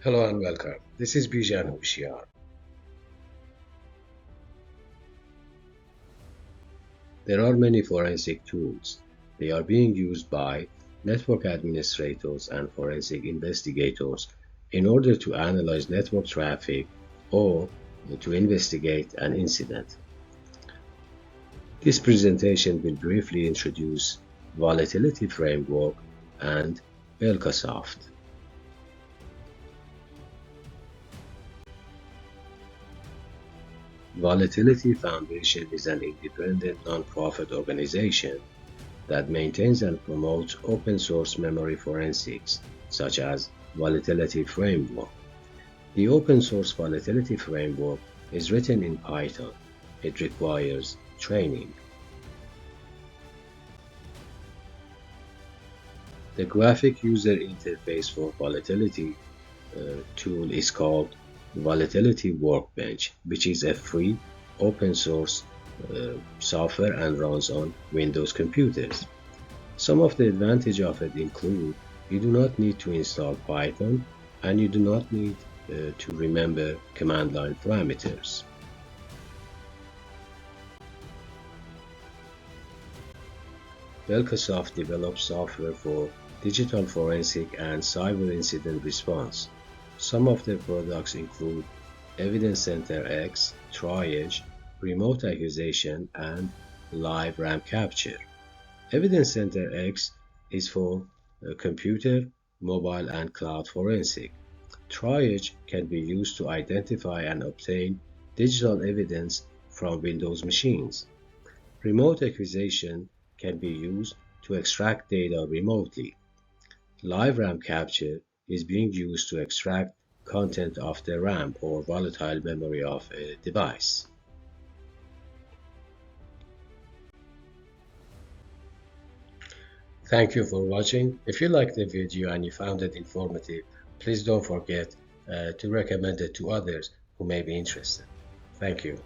Hello and welcome. This is Bijan Hoshiar. There are many forensic tools. They are being used by network administrators and forensic investigators in order to analyze network traffic or to investigate an incident. This presentation will briefly introduce Volatility Framework and Belkasoft. Volatility Foundation is an independent nonprofit organization that maintains and promotes open source memory forensics, such as Volatility Framework. The open source Volatility Framework is written in Python. It requires training. The graphic user interface for Volatility tool is called Volatility Workbench, which is a free open source software and runs on Windows computers. Some of the advantages of it include you do not need to install Python and you do not need to remember command line parameters. Belkasoft develops software for digital forensic and cyber incident response. Some of their products include Evidence Center X, Triage, Remote Accusation, and Live RAM Capture. Evidence Center X is for computer, mobile, and cloud forensic. Triage can be used to identify and obtain digital evidence from Windows machines. Remote Accusation can be used to extract data remotely. Live RAM Capture is being used to extract content of the RAM or volatile memory of a device. Thank you for watching. If you liked the video and you found it informative, please don't forget to recommend it to others who may be interested. Thank you.